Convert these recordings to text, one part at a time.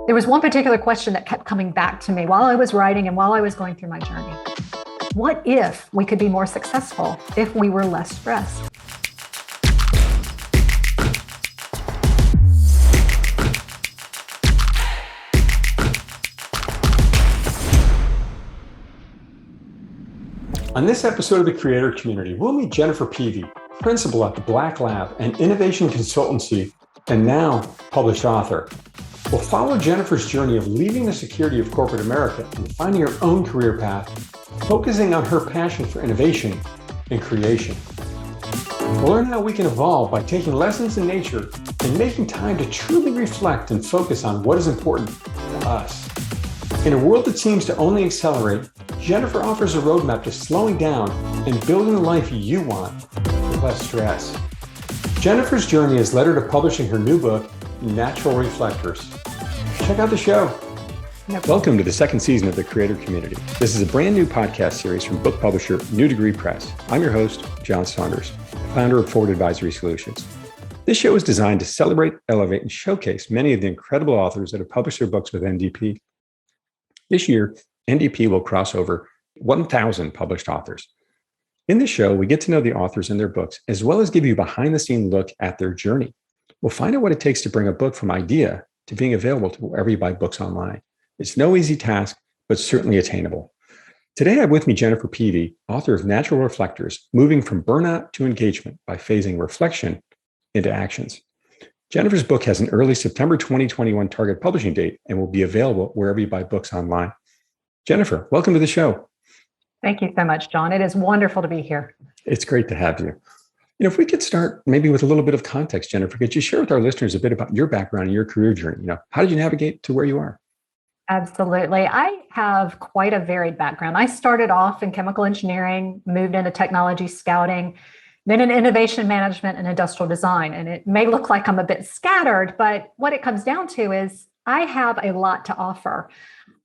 There was one particular question that kept coming back to me while I was writing and while I was going through my journey. What if we could be more successful if we were less stressed? On this episode of the Creator Community, we'll meet Jennifer Peavey, principal at the Black Lab, an innovation consultancy, and now published author. We'll follow Jennifer's journey of leaving the security of corporate America and finding her own career path, focusing on her passion for innovation and creation. We'll learn how we can evolve by taking lessons in nature and making time to truly reflect and focus on what is important to us. In a world that seems to only accelerate, Jennifer offers a roadmap to slowing down and building the life you want with less stress. Jennifer's journey has led her to publishing her new book, Natural Reflectors. Check out the show. Welcome to the second season of the Creator Community. This is a brand new podcast series from book publisher New Degree Press. I'm your host, John Saunders, founder of Forward Advisory Solutions. This show is designed to celebrate, elevate, and showcase many of the incredible authors that have published their books with NDP. This year, NDP will cross over 1,000 published authors. In this show, we get to know the authors and their books, as well as give you a behind-the-scenes look at their journey. We'll find out what it takes to bring a book from idea to being available to wherever you buy books online. It's no easy task, but certainly attainable. Today, I have with me Jennifer Peavey, author of Natural Reflectors, Moving from Burnout to Engagement by Phasing Reflection into Actions. Jennifer's book has an early September 2021 target publishing date and will be available wherever you buy books online. Jennifer, welcome to the show. Thank you so much, John. It is wonderful to be here. It's great to have you. If we could start maybe with a little bit of context, Jennifer, could you share with our listeners a bit about your background and your career journey? How did you navigate to where you are? Absolutely. I have quite a varied background. I started off in chemical engineering, moved into technology scouting, then in innovation management and industrial design. And it may look like I'm a bit scattered, but what it comes down to is I have a lot to offer.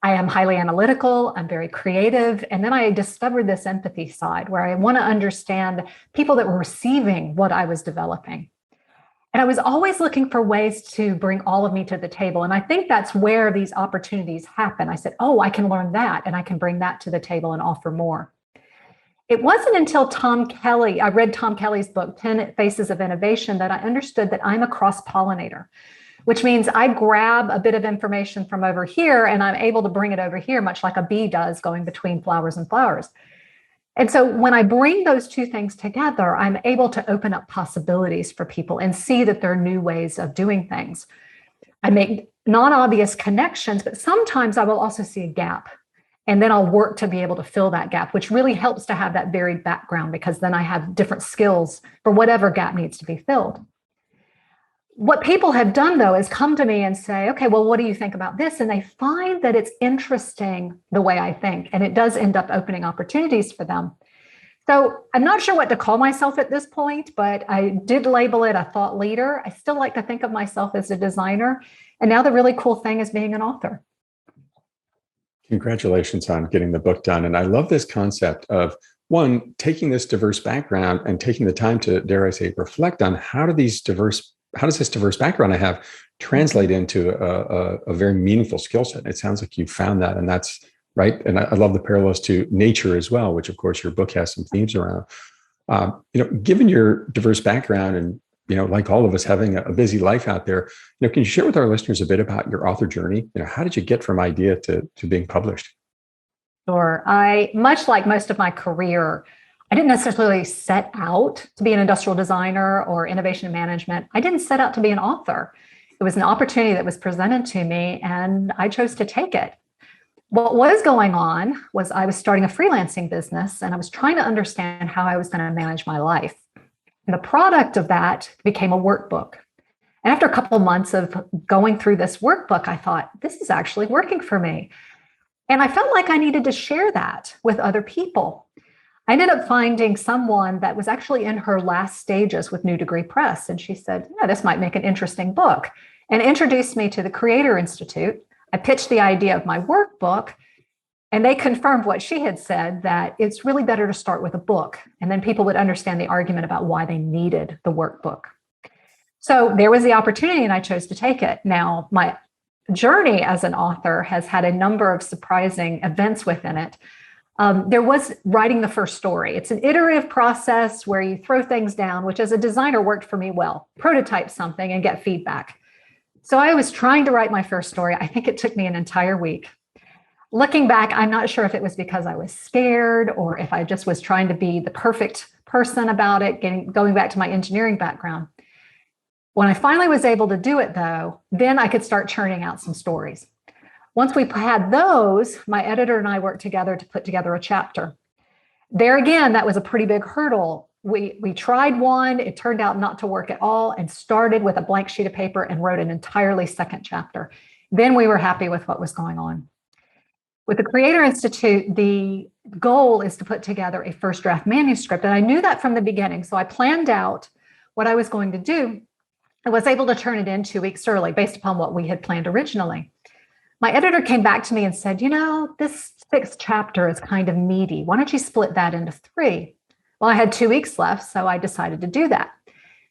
I am highly analytical, I'm very creative, and then I discovered this empathy side where I want to understand people that were receiving what I was developing. And I was always looking for ways to bring all of me to the table. And I think that's where these opportunities happen. I said, oh, I can learn that, and I can bring that to the table and offer more. It wasn't until I read Tom Kelly's book, 10 Faces of Innovation, that I understood that I'm a cross-pollinator, which means I grab a bit of information from over here and I'm able to bring it over here, much like a bee does going between flowers and flowers. And so when I bring those two things together, I'm able to open up possibilities for people and see that there are new ways of doing things. I make non-obvious connections, but sometimes I will also see a gap. And then I'll work to be able to fill that gap, which really helps to have that varied background because then I have different skills for whatever gap needs to be filled. What people have done, though, is come to me and say, okay, well, what do you think about this? And they find that it's interesting the way I think, and it does end up opening opportunities for them. So I'm not sure what to call myself at this point, but I did label it a thought leader. I still like to think of myself as a designer. And now the really cool thing is being an author. Congratulations on getting the book done. And I love this concept of, one, taking this diverse background and taking the time to, dare I say, reflect on how does this diverse background I have translate into a very meaningful skill set. It sounds like you found that, and that's right. And I love the parallels to nature as well, which of course your book has some themes around. Given your diverse background and, like all of us having a busy life out there, can you share with our listeners a bit about your author journey? How did you get from idea to being published? Sure. Much like most of my career, I didn't necessarily set out to be an industrial designer or innovation management. I didn't set out to be an author. It was an opportunity that was presented to me, and I chose to take it. What was going on was I was starting a freelancing business, and I was trying to understand how I was going to manage my life. And the product of that became a workbook. And after a couple of months of going through this workbook, I thought, this is actually working for me. And I felt like I needed to share that with other people. I ended up finding someone that was actually in her last stages with New Degree Press. And she said, yeah, this might make an interesting book, and introduced me to the Creator Institute. I pitched the idea of my workbook, and they confirmed what she had said, that it's really better to start with a book. And then people would understand the argument about why they needed the workbook. So there was the opportunity, and I chose to take it. Now, my journey as an author has had a number of surprising events within it. There was writing the first story. It's an iterative process where you throw things down, which as a designer worked for me well, prototype something and get feedback. So I was trying to write my first story. I think it took me an entire week. Looking back, I'm not sure if it was because I was scared or if I just was trying to be the perfect person about it, going back to my engineering background. When I finally was able to do it, though, then I could start churning out some stories. Once we had those, my editor and I worked together to put together a chapter. There again, that was a pretty big hurdle. We tried one, it turned out not to work at all, and started with a blank sheet of paper and wrote an entirely second chapter. Then we were happy with what was going on. With the Creator Institute, the goal is to put together a first draft manuscript. And I knew that from the beginning. So I planned out what I was going to do. I was able to turn it in 2 weeks early based upon what we had planned originally. My editor came back to me and said, this 6th chapter is kind of meaty. Why don't you split that into 3? Well, I had 2 weeks left, so I decided to do that.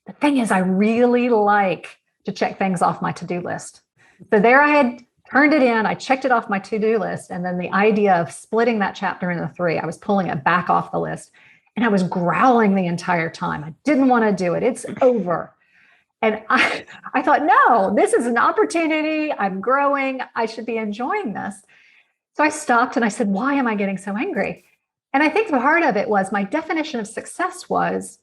The thing is, I really like to check things off my to-do list. So there I had turned it in, I checked it off my to-do list, and then the idea of splitting that chapter into 3, I was pulling it back off the list, and I was growling the entire time. I didn't want to do it. It's over. And I thought, no, this is an opportunity. I'm growing. I should be enjoying this. So I stopped and I said, why am I getting so angry? And I think the heart of it was my definition of success was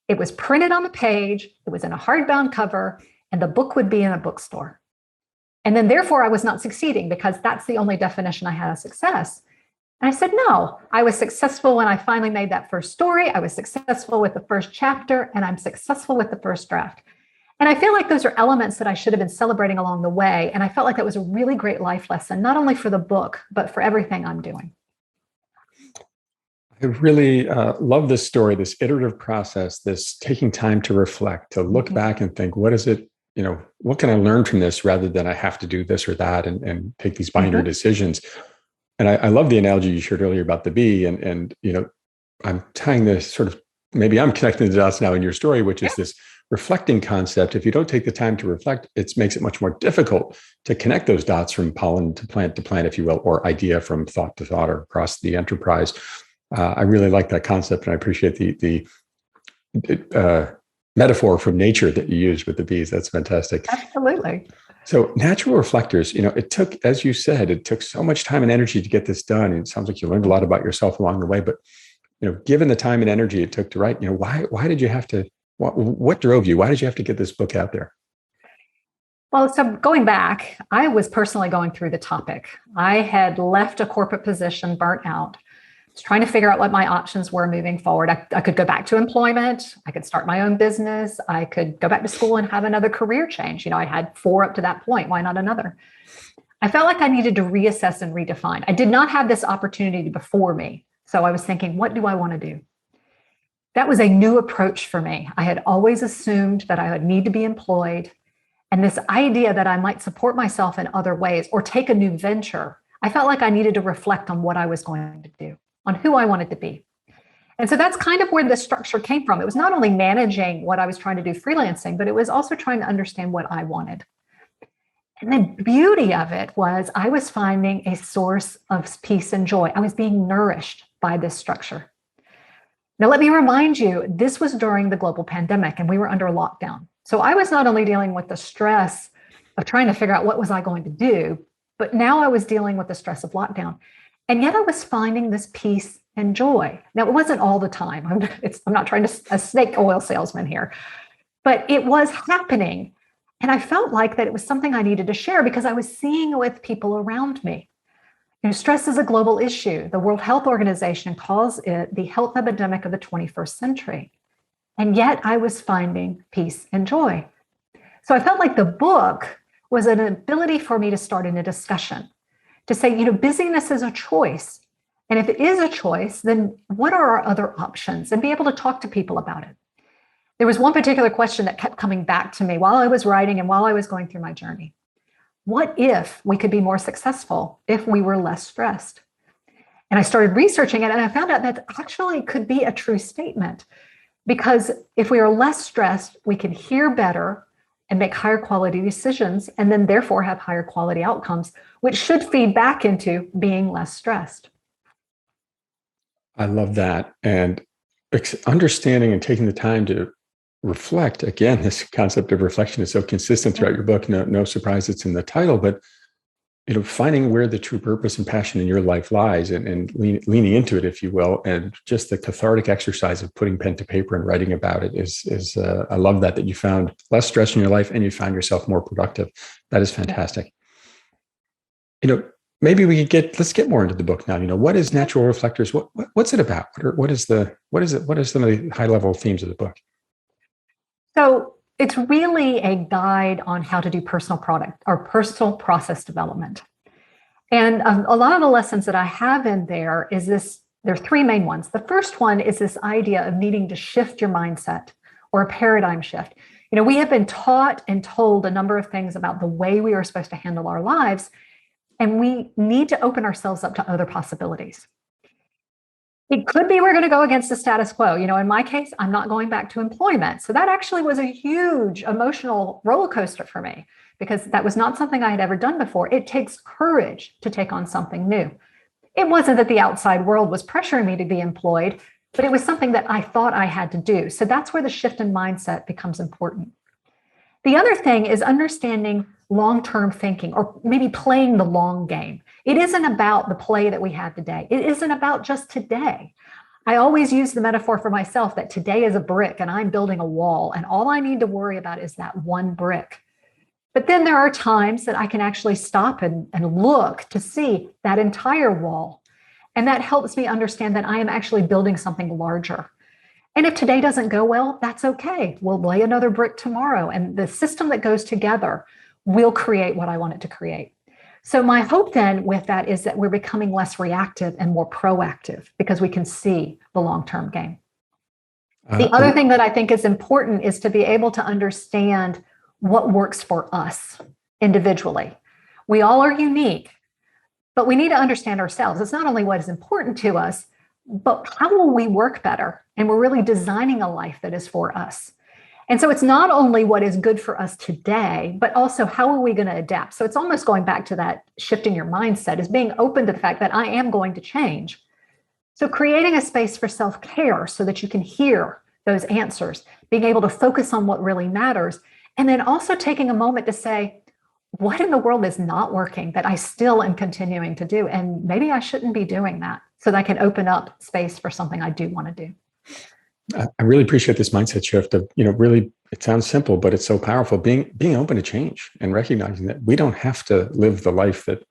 it was printed on the page, it was in a hardbound cover, and the book would be in a bookstore. And then therefore I was not succeeding because that's the only definition I had of success. And I said, no, I was successful when I finally made that first story. I was successful with the first chapter, and I'm successful with the first draft. And I feel like those are elements that I should have been celebrating along the way. And I felt like that was a really great life lesson, not only for the book, but for everything I'm doing. I really love this story, this iterative process, this taking time to reflect, to look back and think, what is it, what can I learn from this rather than I have to do this or that and take these binary decisions. And I love the analogy you shared earlier about the bee. And I'm tying this sort of, maybe I'm connecting the dots now in your story, which is this reflecting concept. If you don't take the time to reflect, it makes it much more difficult to connect those dots from pollen to plant, if you will, or idea from thought to thought or across the enterprise. I really like that concept, and I appreciate the metaphor from nature that you used with the bees. That's fantastic. Absolutely. So Natural Reflectors, it took, as you said, it took so much time and energy to get this done. And it sounds like you learned a lot about yourself along the way, but given the time and energy it took to write, why did you have to, what drove you? Why did you have to get this book out there? Well, so going back, I was personally going through the topic. I had left a corporate position, burnt out. I was trying to figure out what my options were moving forward. I could go back to employment. I could start my own business. I could go back to school and have another career change. I had 4 up to that point. Why not another? I felt like I needed to reassess and redefine. I did not have this opportunity before me. So I was thinking, what do I want to do? That was a new approach for me. I had always assumed that I would need to be employed. And this idea that I might support myself in other ways or take a new venture, I felt like I needed to reflect on what I was going to do, on who I wanted to be. And so that's kind of where the structure came from. It was not only managing what I was trying to do freelancing, but it was also trying to understand what I wanted. And the beauty of it was I was finding a source of peace and joy. I was being nourished by this structure. Now, let me remind you, this was during the global pandemic and we were under lockdown. So I was not only dealing with the stress of trying to figure out what was I going to do, but now I was dealing with the stress of lockdown. And yet I was finding this peace and joy. Now, it wasn't all the time. I'm not trying to a snake oil salesman here, but it was happening. And I felt like that it was something I needed to share because I was seeing it with people around me. Stress is a global issue. The World Health Organization calls it the health epidemic of the 21st century. And yet I was finding peace and joy. So I felt like the book was an ability for me to start in a discussion, to say, busyness is a choice. And if it is a choice, then what are our other options? And be able to talk to people about it. There was one particular question that kept coming back to me while I was writing and while I was going through my journey. What if we could be more successful if we were less stressed? And I started researching it and I found out that actually could be a true statement. Because if we are less stressed, we can hear better and make higher quality decisions, and then therefore have higher quality outcomes, which should feed back into being less stressed. I love that. And understanding and taking the time to reflect, again, this concept of reflection is so consistent throughout your book. No surprise it's in the title, but finding where the true purpose and passion in your life lies and leaning into it, if you will, and just the cathartic exercise of putting pen to paper and writing about it is I love that you found less stress in your life and you found yourself more productive. That is fantastic. Maybe let's get more into the book now. What is Natural Reflectors? What's it about? What is some of the high level themes of the book? So it's really a guide on how to do personal process development. And a lot of the lessons that I have in there there are three main ones. The first one is this idea of needing to shift your mindset or a paradigm shift. We have been taught and told a number of things about the way we are supposed to handle our lives, and we need to open ourselves up to other possibilities. It could be we're going to go against the status quo. In my case, I'm not going back to employment. So that actually was a huge emotional roller coaster for me because that was not something I had ever done before. It takes courage to take on something new. It wasn't that the outside world was pressuring me to be employed, but it was something that I thought I had to do. So that's where the shift in mindset becomes important. The other thing is understanding long-term thinking, or maybe playing the long game. It isn't about the play that we have today. It isn't about just today. I always use the metaphor for myself that today is a brick and I'm building a wall, and all I need to worry about is that one brick. But then there are times that I can actually stop and look to see that entire wall. And that helps me understand that I am actually building something larger. And if today doesn't go well, that's okay. We'll lay another brick tomorrow. And the system that goes together will create what I want it to create. So my hope then with that is that we're becoming less reactive and more proactive because we can see the long-term game. The other thing that I think is important is to be able to understand what works for us individually. We all are unique, but we need to understand ourselves. It's not only what is important to us, but how will we work better? And we're really designing a life that is for us. And so it's not only what is good for us today, but also how are we going to adapt? So it's almost going back to that shifting your mindset, is being open to the fact that I am going to change. So creating a space for self-care so that you can hear those answers, being able to focus on what really matters, and then also taking a moment to say, what in the world is not working that I still am continuing to do? And maybe I shouldn't be doing that, so that I can open up space for something I do want to do. I really appreciate this mindset shift of, really, it sounds simple, but it's so powerful. Being open to change and recognizing that we don't have to live the life that,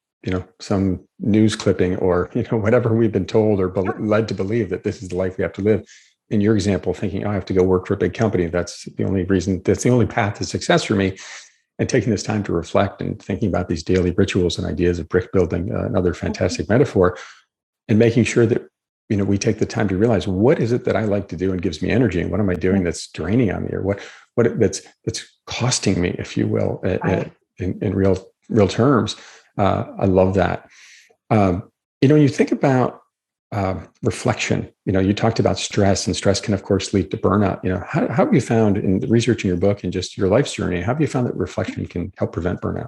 some news clipping or, whatever we've been told or led to believe that this is the life we have to live. In your example, thinking, I have to go work for a big company. That's the only path to success for me. And taking this time to reflect and thinking about these daily rituals and ideas of brick building, another fantastic metaphor, and making sure that, we take the time to realize, what is it that I like to do and gives me energy, and what am I doing that's draining on me, or that's costing me, if you will, right, in real terms. I love that. When you think about reflection, you talked about stress, and stress can, of course, lead to burnout. How have you found in researching your book and just your life's journey, how have you found that reflection can help prevent burnout?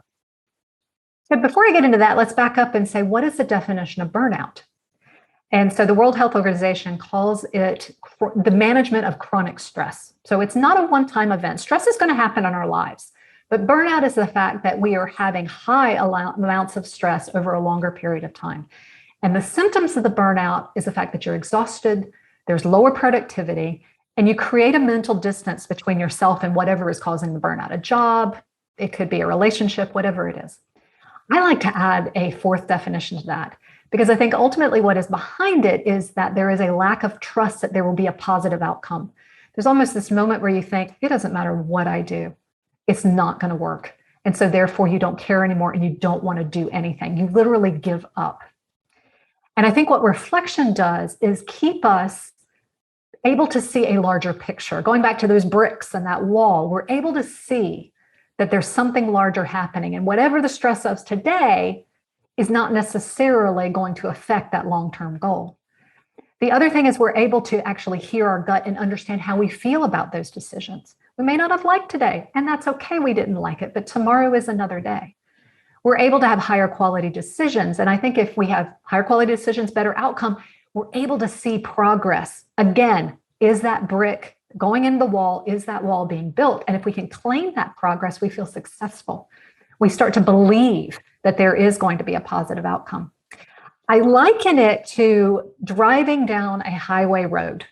So before I get into that, let's back up and say, what is the definition of burnout? And so the World Health Organization calls it the management of chronic stress. So it's not a one-time event. Stress is going to happen in our lives, but burnout is the fact that we are having high amounts of stress over a longer period of time. And the symptoms of the burnout is the fact that you're exhausted, there's lower productivity, and you create a mental distance between yourself and whatever is causing the burnout. A job, it could be a relationship, whatever it is. I like to add a fourth definition to that, because I think ultimately what is behind it is that there is a lack of trust that there will be a positive outcome. There's almost this moment where you think, it doesn't matter what I do, it's not going to work. And so therefore you don't care anymore and you don't want to do anything. You literally give up. And I think what reflection does is keep us able to see a larger picture. Going back to those bricks and that wall, we're able to see that there's something larger happening. And whatever the stress of today is not necessarily going to affect that long-term goal. The other thing is we're able to actually hear our gut and understand how we feel about those decisions. We may not have liked today, and that's okay. We didn't like it, but tomorrow is another day. We're able to have higher quality decisions. And I think if we have higher quality decisions, better outcome, we're able to see progress. Again, is that brick going in the wall? Is that wall being built? And if we can claim that progress, we feel successful. We start to believe that there is going to be a positive outcome. I liken it to driving down a highway road.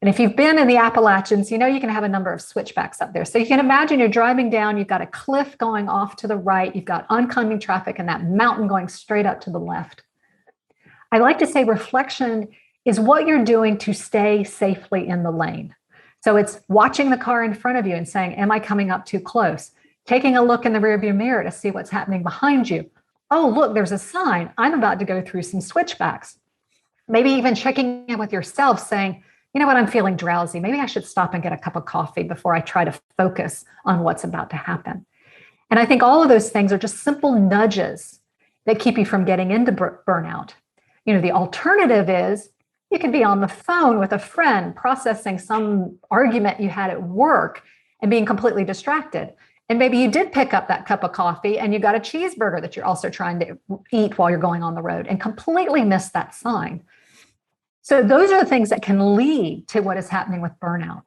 And if you've been in the Appalachians, you know you can have a number of switchbacks up there. So you can imagine you're driving down, you've got a cliff going off to the right, you've got oncoming traffic, and that mountain going straight up to the left. I like to say reflection is what you're doing to stay safely in the lane. So it's watching the car in front of you and saying, am I coming up too close? Taking a look in the rearview mirror to see what's happening behind you. Oh, look, there's a sign. I'm about to go through some switchbacks. Maybe even checking in with yourself saying, you know what, I'm feeling drowsy. Maybe I should stop and get a cup of coffee before I try to focus on what's about to happen. And I think all of those things are just simple nudges that keep you from getting into burnout. You know, the alternative is you could be on the phone with a friend processing some argument you had at work and being completely distracted. And maybe you did pick up that cup of coffee and you got a cheeseburger that you're also trying to eat while you're going on the road and completely missed that sign. So those are the things that can lead to what is happening with burnout.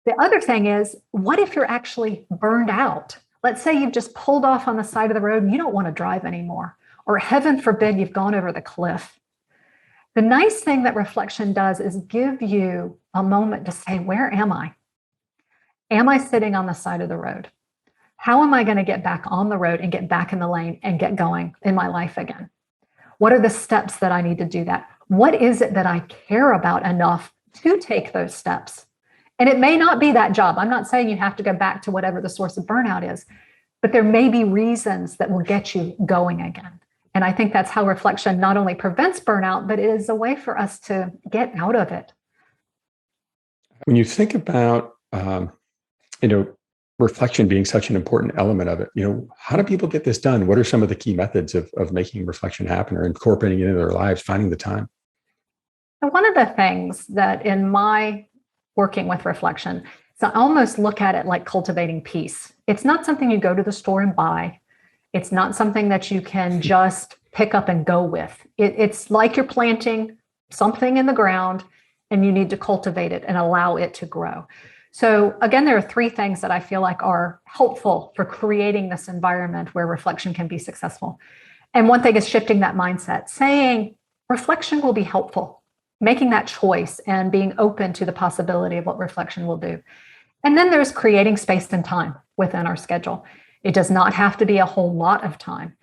The other thing is, what if you're actually burned out? Let's say you've just pulled off on the side of the road and you don't want to drive anymore, or heaven forbid, you've gone over the cliff. The nice thing that reflection does is give you a moment to say, where am I? Am I sitting on the side of the road? How am I going to get back on the road and get back in the lane and get going in my life again? What are the steps that I need to do that? What is it that I care about enough to take those steps? And it may not be that job. I'm not saying you have to go back to whatever the source of burnout is, but there may be reasons that will get you going again. And I think that's how reflection not only prevents burnout, but it is a way for us to get out of it. When you think about, reflection being such an important element of it, how do people get this done? What are some of the key methods of making reflection happen or incorporating it into their lives, finding the time? One of the things that in my working with reflection, so I almost look at it like cultivating peace. It's not something you go to the store and buy. It's not something that you can just pick up and go with. It's like you're planting something in the ground and you need to cultivate it and allow it to grow. So again, there are three things that I feel like are helpful for creating this environment where reflection can be successful. And one thing is shifting that mindset, saying reflection will be helpful, making that choice and being open to the possibility of what reflection will do. And then there's creating space and time within our schedule. It does not have to be a whole lot of time.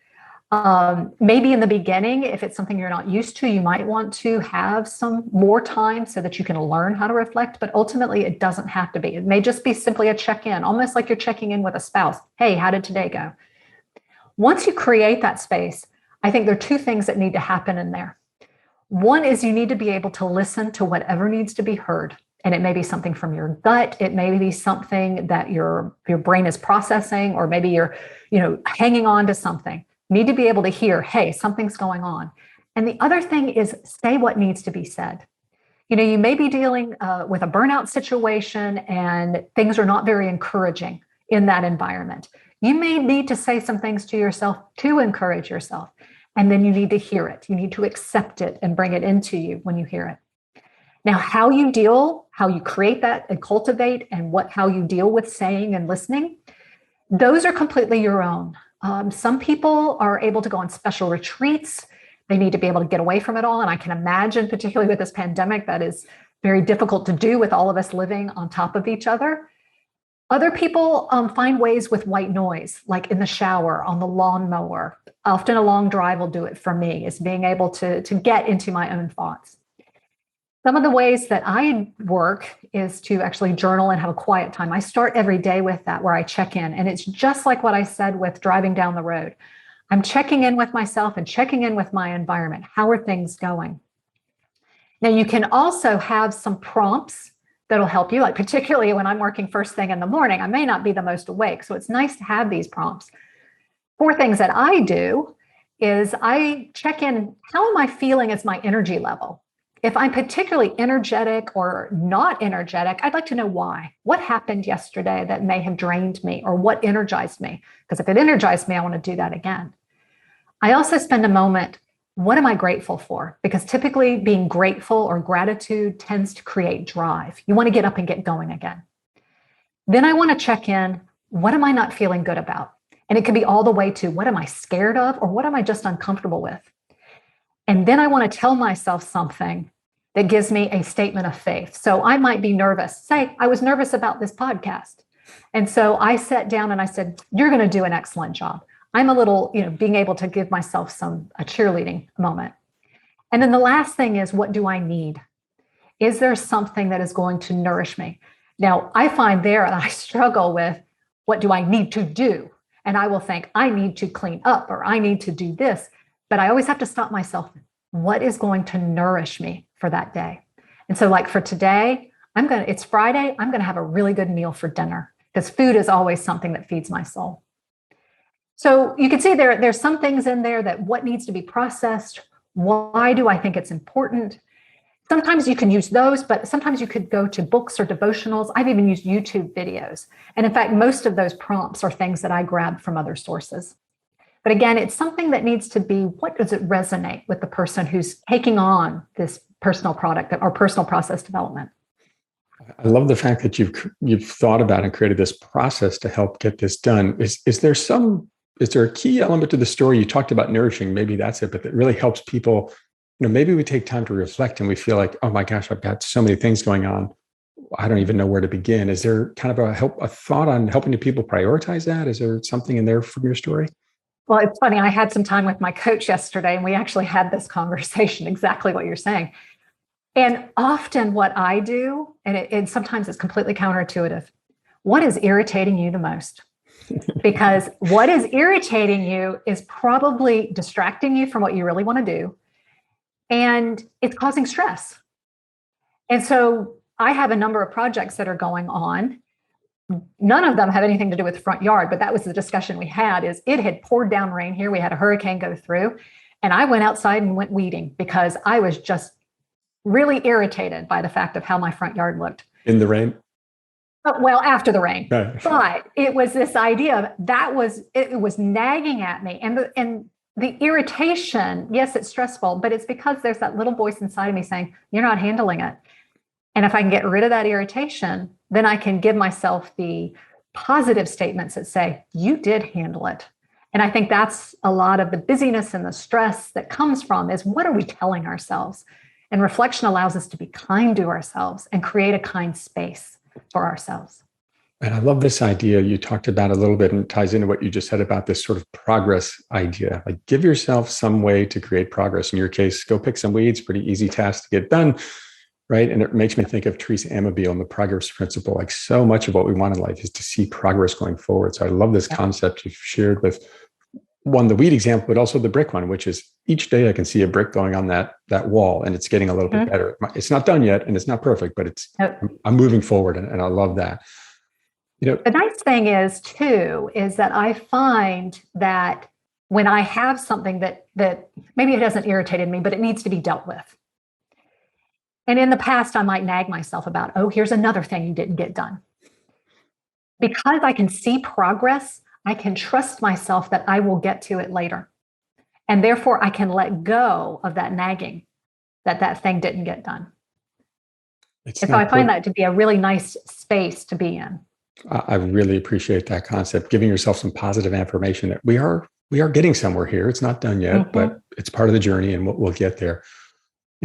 Maybe in the beginning, if it's something you're not used to, you might want to have some more time so that you can learn how to reflect, but ultimately it doesn't have to be. It may just be simply a check-in, almost like you're checking in with a spouse. Hey, how did today go? Once you create that space, I think there are two things that need to happen in there. One is you need to be able to listen to whatever needs to be heard. And it may be something from your gut. It may be something that your brain is processing, or maybe you're, hanging on to something. You need to be able to hear, hey, something's going on. And the other thing is say what needs to be said. You may be dealing with a burnout situation and things are not very encouraging in that environment. You may need to say some things to yourself to encourage yourself. And then you need to hear it. You need to accept it and bring it into you when you hear it. Now, how you create that and cultivate, and how you deal with saying and listening, those are completely your own. Some people are able to go on special retreats. They need to be able to get away from it all. And I can imagine, particularly with this pandemic, that is very difficult to do with all of us living on top of each other. Other people find ways with white noise, like in the shower, on the lawnmower. Often a long drive will do it for me, is being able to get into my own thoughts. Some of the ways that I work is to actually journal and have a quiet time. I start every day with that, where I check in. And it's just like what I said with driving down the road. I'm checking in with myself and checking in with my environment. How are things going? Now, you can also have some prompts that'll help you, like particularly when I'm working first thing in the morning, I may not be the most awake. So it's nice to have these prompts. 4 things that I do is I check in, how am I feeling as my energy level? if I'm particularly energetic or not energetic, I'd like to know why. What happened yesterday that may have drained me, or what energized me? Because if it energized me, I want to do that again. I also spend a moment, what am I grateful for? Because typically being grateful or gratitude tends to create drive. You want to get up and get going again. Then I want to check in, what am I not feeling good about? And it could be all the way to, what am I scared of, or what am I just uncomfortable with? And then I want to tell myself something that gives me a statement of faith. So I might be nervous. Say, I was nervous about this podcast. And so I sat down and I said, you're going to do an excellent job. I'm a little, being able to give myself a cheerleading moment. And then the last thing is, what do I need? Is there something that is going to nourish me? Now, I find there that I struggle with, what do I need to do? And I will think, I need to clean up, or I need to do this. But I always have to stop myself. What is going to nourish me for that day? And so like for today, it's Friday, I'm going to have a really good meal for dinner, because food is always something that feeds my soul. So you can see there's some things in there that what needs to be processed. Why do I think it's important? Sometimes you can use those, but sometimes you could go to books or devotionals. I've even used YouTube videos. And in fact, most of those prompts are things that I grabbed from other sources. But again, it's something that needs to be, what does it resonate with the person who's taking on this personal product or personal process development? I love the fact that you've thought about and created this process to help get this done. Is there a key element to the story? You talked about nourishing, maybe that's it, but that really helps people. Maybe we take time to reflect and we feel like, oh my gosh, I've got so many things going on. I don't even know where to begin. Is there kind of a thought on helping people prioritize that? Is there something in there from your story? Well, it's funny. I had some time with my coach yesterday, and we actually had this conversation, exactly what you're saying. And often what I do, and sometimes it's completely counterintuitive, what is irritating you the most? Because what is irritating you is probably distracting you from what you really want to do. And it's causing stress. And so I have a number of projects that are going on. None of them have anything to do with the front yard, but that was the discussion we had. Is it had poured down rain here. We had a hurricane go through, and I went outside and went weeding because I was just really irritated by the fact of how my front yard looked. In the rain? Well, after the rain. Right. But it was this idea of it was nagging at me. And the irritation, yes, it's stressful, but it's because there's that little voice inside of me saying, you're not handling it. And if I can get rid of that irritation, then I can give myself the positive statements that say, you did handle it. And I think that's a lot of the busyness and the stress that comes from is, what are we telling ourselves? And reflection allows us to be kind to ourselves and create a kind space for ourselves. And I love this idea you talked about a little bit, and it ties into what you just said about this sort of progress idea. Like, give yourself some way to create progress. In your case, go pick some weeds, pretty easy task to get done. Right. And it makes me think of Teresa Amabile and the progress principle. Like, so much of what we want in life is to see progress going forward. So I love this concept you've shared with the weed example, but also the brick one, which is each day I can see a brick going on that wall, and it's getting a little bit better. It's not done yet and it's not perfect, but I'm moving forward, and I love that. The nice thing is that I find that when I have something that maybe it hasn't irritated me, but it needs to be dealt with. And in the past, I might nag myself about, oh, here's another thing you didn't get done. Because I can see progress, I can trust myself that I will get to it later. And therefore, I can let go of that nagging that thing didn't get done. And so I find that to be a really nice space to be in. I really appreciate that concept, giving yourself some positive affirmation that we are getting somewhere here. It's not done yet, but it's part of the journey, and we'll get there.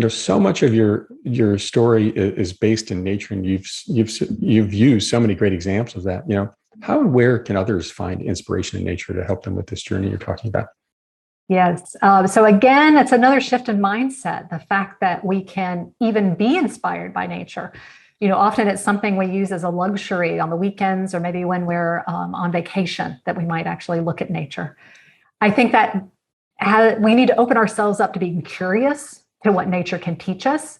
So much of your story is based in nature, and you've used so many great examples of that. How and where can others find inspiration in nature to help them with this journey you're talking about? Yes. So again, it's another shift in mindset. The fact that we can even be inspired by nature. Often it's something we use as a luxury on the weekends, or maybe when we're on vacation, that we might actually look at nature. I think that we need to open ourselves up to being curious to what nature can teach us.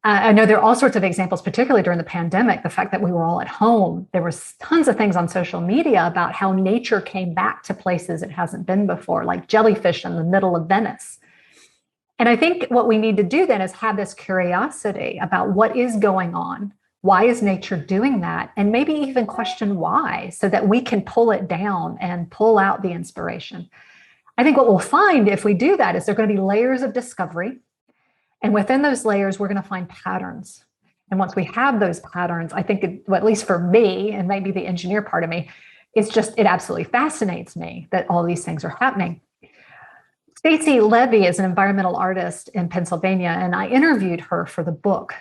I know there are all sorts of examples, particularly during the pandemic, the fact that we were all at home. There was tons of things on social media about how nature came back to places it hasn't been before, like jellyfish in the middle of Venice. And I think what we need to do then is have this curiosity about what is going on. Why is nature doing that? And maybe even question why, so that we can pull it down and pull out the inspiration. I think what we'll find if we do that is there are going to be layers of discovery. And within those layers, we're going to find patterns. And once we have those patterns, I think, well, at least for me, and maybe the engineer part of me, it absolutely fascinates me that all these things are happening. Stacy Levy is an environmental artist in Pennsylvania, and I interviewed her for the book.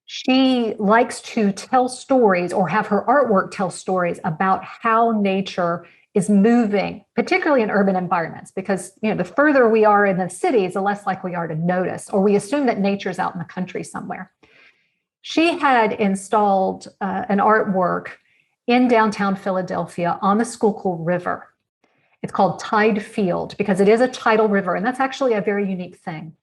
She likes to tell stories or have her artwork tell stories about how nature is moving, particularly in urban environments, because the further we are in the cities, the less likely we are to notice, or we assume that nature's out in the country somewhere. She had installed an artwork in downtown Philadelphia on the Schuylkill River. It's called Tide Field because it is a tidal river, and that's actually a very unique thing.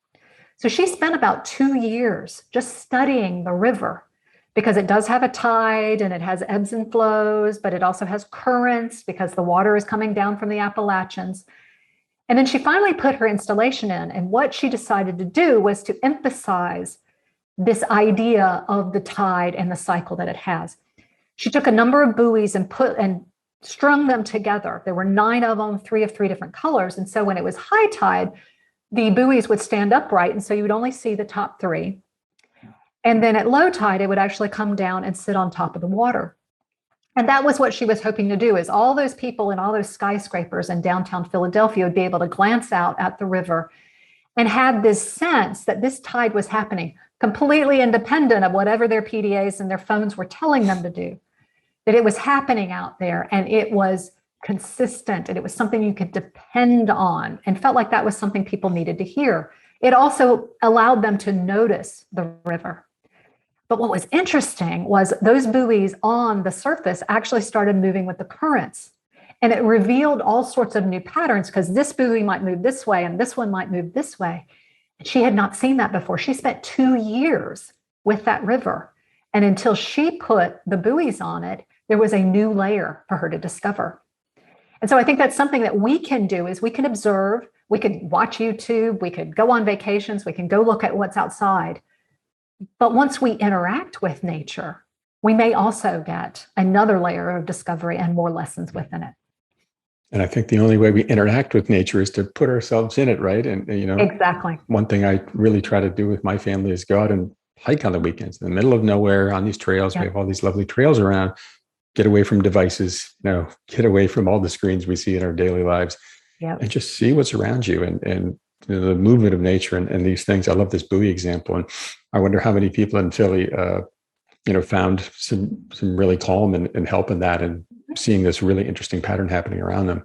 So she spent about 2 years just studying the river because it does have a tide and it has ebbs and flows, but it also has currents because the water is coming down from the Appalachians. And then she finally put her installation in, and what she decided to do was to emphasize this idea of the tide and the cycle that it has. She took a number of buoys and strung them together. There were 9 of them, 3 of 3 different colors. And so when it was high tide, the buoys would stand upright. And so you would only see the top 3. And then at low tide, it would actually come down and sit on top of the water. And that was what she was hoping to do, is all those people in all those skyscrapers in downtown Philadelphia would be able to glance out at the river and have this sense that this tide was happening completely independent of whatever their PDAs and their phones were telling them to do. That it was happening out there and it was consistent and it was something you could depend on, and felt like that was something people needed to hear. It also allowed them to notice the river. But what was interesting was those buoys on the surface actually started moving with the currents. And it revealed all sorts of new patterns because this buoy might move this way and this one might move this way. And she had not seen that before. She spent 2 years with that river. And until she put the buoys on it, there was a new layer for her to discover. And so I think that's something that we can do, is we can observe, we could watch YouTube, we could go on vacations, we can go look at what's outside. But once we interact with nature, we may also get another layer of discovery and more lessons within it. And I think the only way we interact with nature is to put ourselves in it, right? And exactly. One thing I really try to do with my family is go out and hike on the weekends in the middle of nowhere on these trails. Yep. We have all these lovely trails around. Get away from devices, get away from all the screens we see in our daily lives, yep. And just see what's around you and the movement of nature and these things. I love this buoy example, and I wonder how many people in Philly, found some really calm and help in that, and seeing this really interesting pattern happening around them.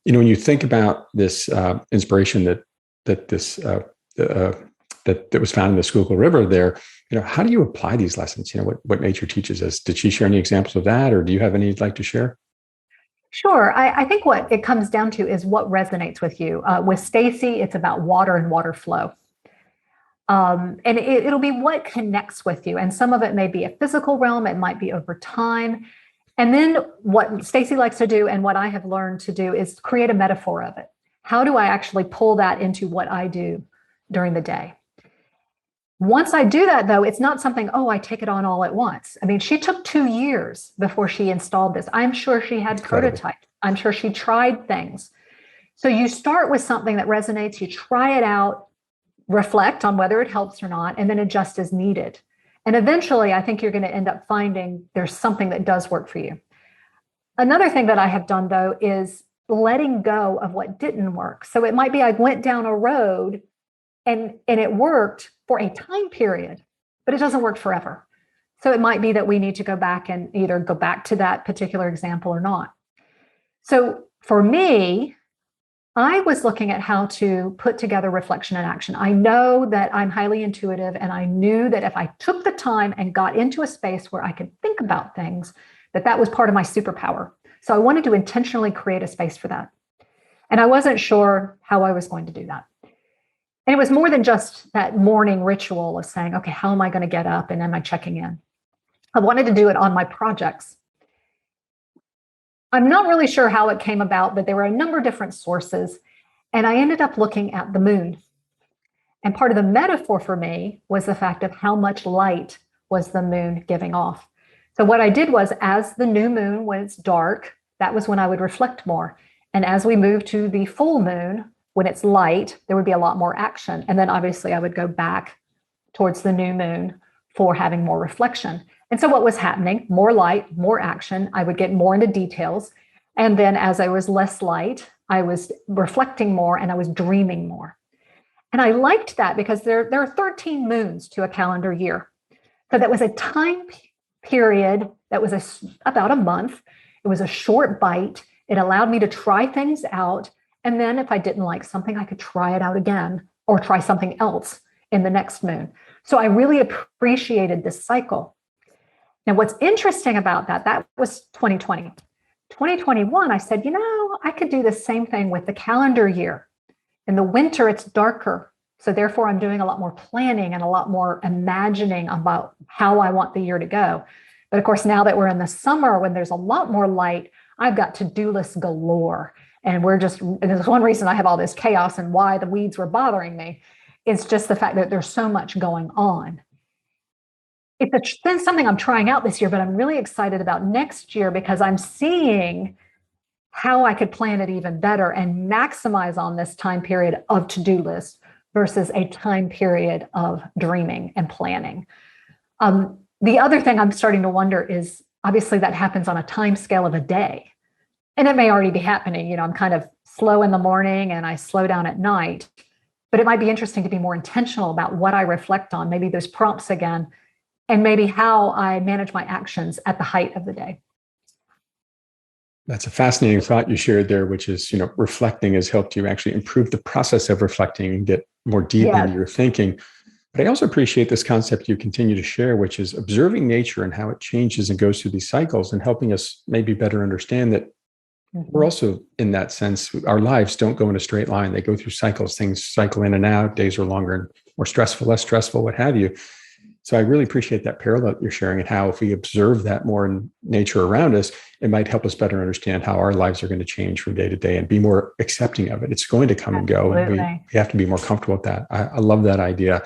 When you think about this inspiration that was found in the Schuylkill River there, how do you apply these lessons? What nature teaches us. Did she share any examples of that, or do you have any you'd like to share? Sure. I think what it comes down to is what resonates with you. With Stacy, it's about water and water flow. And it'll be what connects with you. And some of it may be a physical realm. It might be over time. And then what Stacy likes to do and what I have learned to do is create a metaphor of it. How do I actually pull that into what I do during the day? Once I do that, though, it's not something, I take it on all at once. I mean, she took 2 years before she installed this. I'm sure she had prototypes. I'm sure she tried things. So you start with something that resonates, you try it out, reflect on whether it helps or not, and then adjust as needed. And eventually, I think you're going to end up finding there's something that does work for you. Another thing that I have done, though, is letting go of what didn't work. So it might be I went down a road and it worked for a time period, but it doesn't work forever. So it might be that we need to go back and either go back to that particular example or not. So for me, I was looking at how to put together reflection and action. I know that I'm highly intuitive, and I knew that if I took the time and got into a space where I could think about things, that was part of my superpower. So I wanted to intentionally create a space for that. And I wasn't sure how I was going to do that. And it was more than just that morning ritual of saying, okay, how am I going to get up? And am I checking in? I wanted to do it on my projects. I'm not really sure how it came about, but there were a number of different sources. And I ended up looking at the moon. And part of the metaphor for me was the fact of how much light was the moon giving off. So what I did was, as the new moon was dark, that was when I would reflect more. And as we moved to the full moon, when it's light, there would be a lot more action. And then obviously I would go back towards the new moon for having more reflection. And so what was happening? More light, more action. I would get more into details. And then as I was less light, I was reflecting more and I was dreaming more. And I liked that because there are 13 moons to a calendar year. So that was a time period that was about a month. It was a short bite. It allowed me to try things out. And then if I didn't like something, I could try it out again or try something else in the next moon. So I really appreciated this cycle. Now, what's interesting about that was 2020. 2021, I said, I could do the same thing with the calendar year. In the winter, it's darker. So therefore, I'm doing a lot more planning and a lot more imagining about how I want the year to go. But of course, now that we're in the summer, when there's a lot more light, I've got to-do lists galore. And there's one reason I have all this chaos and why the weeds were bothering me. It's just the fact that there's so much going on. It's been something I'm trying out this year, but I'm really excited about next year because I'm seeing how I could plan it even better and maximize on this time period of to-do list versus a time period of dreaming and planning. The other thing I'm starting to wonder is, obviously that happens on a time scale of a day. And it may already be happening. I'm kind of slow in the morning and I slow down at night. But it might be interesting to be more intentional about what I reflect on, maybe those prompts again, and maybe how I manage my actions at the height of the day. That's a fascinating thought you shared there, which is, reflecting has helped you actually improve the process of reflecting and get more deep into your thinking. But I also appreciate this concept you continue to share, which is observing nature and how it changes and goes through these cycles and helping us maybe better understand that we're also, in that sense, our lives don't go in a straight line. They go through cycles. Things cycle in and out. Days are longer and more stressful, less stressful, what have you. So I really appreciate that parallel you're sharing and how if we observe that more in nature around us, it might help us better understand how our lives are going to change from day to day and be more accepting of it. It's going to come and go. And we have to be more comfortable with that. I love that idea.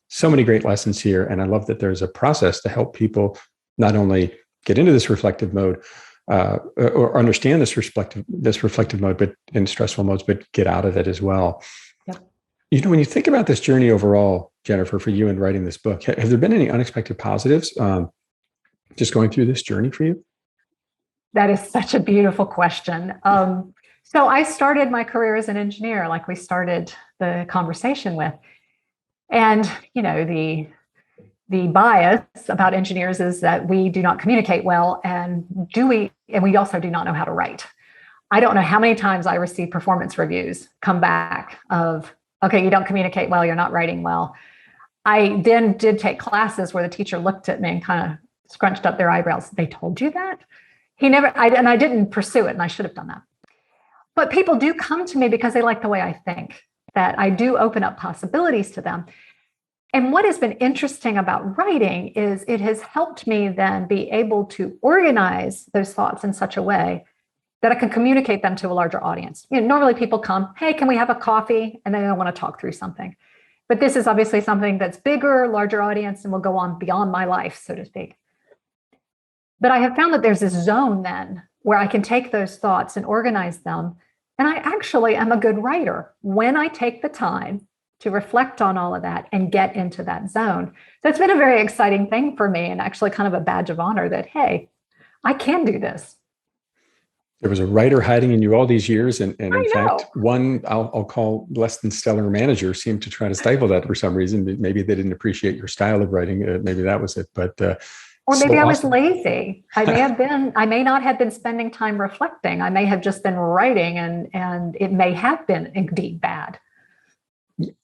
So many great lessons here. And I love that there's a process to help people not only get into this reflective mode or understand this reflective mode, but in stressful modes, but get out of it as well. Yep. When you think about this journey overall, Jennifer, for you in writing this book, have there been any unexpected positives just going through this journey for you? That is such a beautiful question. So I started my career as an engineer, like we started the conversation with. And, the bias about engineers is that we do not communicate well, and we also do not know how to write. I don't know how many times I received performance reviews come back of, okay, you don't communicate well, you're not writing well. I then did take classes where the teacher looked at me and kind of scrunched up their eyebrows. They told you that? I didn't pursue it, and I should have done that. But people do come to me because they like the way I think, that I do open up possibilities to them. And what has been interesting about writing is it has helped me then be able to organize those thoughts in such a way that I can communicate them to a larger audience. Normally people come, hey, can we have a coffee? And they don't want to talk through something. But this is obviously something that's bigger, larger audience, and will go on beyond my life, so to speak. But I have found that there's this zone then where I can take those thoughts and organize them. And I actually am a good writer when I take the time to reflect on all of that and get into that zone. So it's been a very exciting thing for me and actually kind of a badge of honor that, hey, I can do this. There was a writer hiding in you all these years. And in fact, one I'll call less than stellar manager seemed to try to stifle that for some reason. Maybe they didn't appreciate your style of writing. Maybe that was it. But or maybe I was lazy. I may not have been spending time reflecting. I may have just been writing and it may have been indeed bad.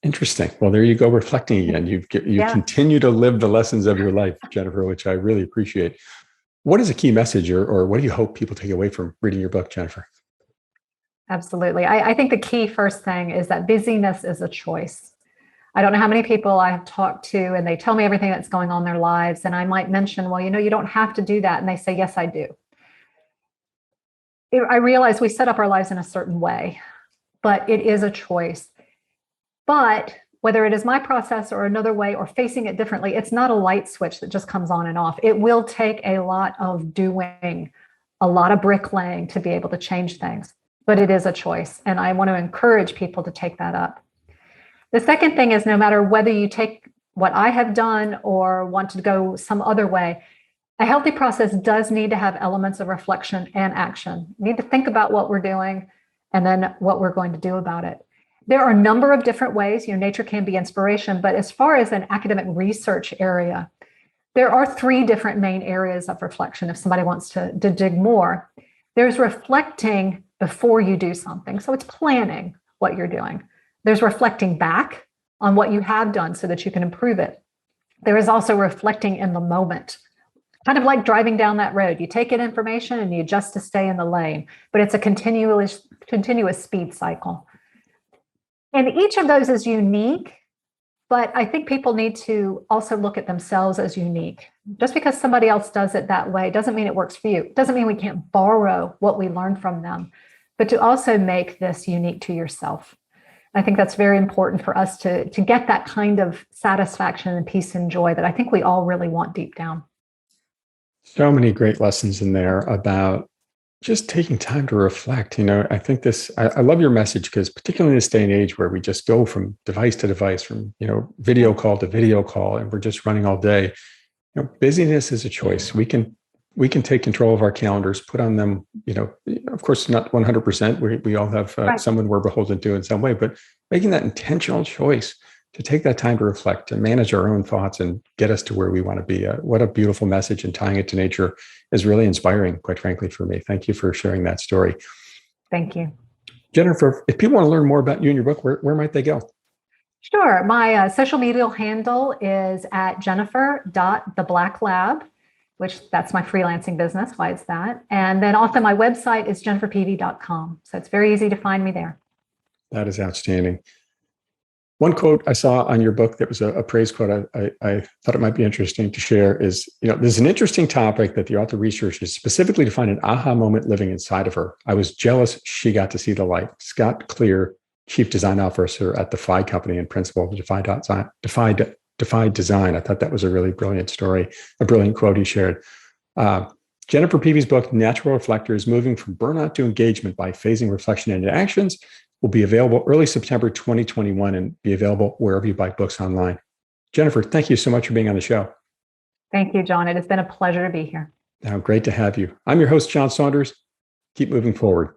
Interesting. Well, there you go, reflecting again. You continue to live the lessons of your life, Jennifer, which I really appreciate. What is a key message or what do you hope people take away from reading your book, Jennifer? Absolutely. I think the key first thing is that busyness is a choice. I don't know how many people I've talked to and they tell me everything that's going on in their lives. And I might mention, well, you don't have to do that. And they say, yes, I do. I realize we set up our lives in a certain way. but it is a choice. But whether it is my process or another way or facing it differently, it's not a light switch that just comes on and off. It will take a lot of doing, a lot of bricklaying to be able to change things, but it is a choice. And I want to encourage people to take that up. The second thing is, no matter whether you take what I have done or want to go some other way, a healthy process does need to have elements of reflection and action. We need to think about what we're doing and then what we're going to do about it. There are a number of different ways. Nature can be inspiration, but as far as an academic research area, there are 3 different main areas of reflection if somebody wants to dig more. There's reflecting before you do something. So it's planning what you're doing. There's reflecting back on what you have done so that you can improve it. There is also reflecting in the moment, kind of like driving down that road. You take in information and you adjust to stay in the lane, but it's a continuous speed cycle. And each of those is unique, but I think people need to also look at themselves as unique. Just because somebody else does it that way doesn't mean it works for you. It doesn't mean we can't borrow what we learn from them, but to also make this unique to yourself. I think that's very important for us to get that kind of satisfaction and peace and joy that I think we all really want deep down. So many great lessons in there about just taking time to reflect. I think I love your message, because particularly in this day and age where we just go from device to device, from, video call to video call, and we're just running all day, busyness is a choice. We can take control of our calendars, put on them, of course, not 100%. We all have someone we're beholden to in some way, but making that intentional choice to take that time to reflect and manage our own thoughts and get us to where we want to be. What a beautiful message, and tying it to nature is really inspiring, quite frankly, for me. Thank you for sharing that story. Thank you. Jennifer, if people want to learn more about you and your book, where might they go? Sure. My social media handle is at jennifer.theblacklab, which that's my freelancing business. Why it's that. And then also my website is jenniferpeavey.com. So it's very easy to find me there. That is outstanding. One quote I saw on your book that was a praise quote I thought it might be interesting to share is, there's an interesting topic that the author researches specifically to find an aha moment living inside of her. I was jealous she got to see the light. Scott Clear, Chief Design Officer at the Defy Company and principal of Defy Design. I thought that was a really brilliant story, a brilliant quote he shared. Jennifer Peavey's book, Natural Reflectors, Moving from Burnout to Engagement by Phasing Reflection into Actions, will be available early September 2021 and be available wherever you buy books online. Jennifer, thank you so much for being on the show. Thank you, John. It has been a pleasure to be here. Great to have you. I'm your host, John Saunders. Keep moving forward.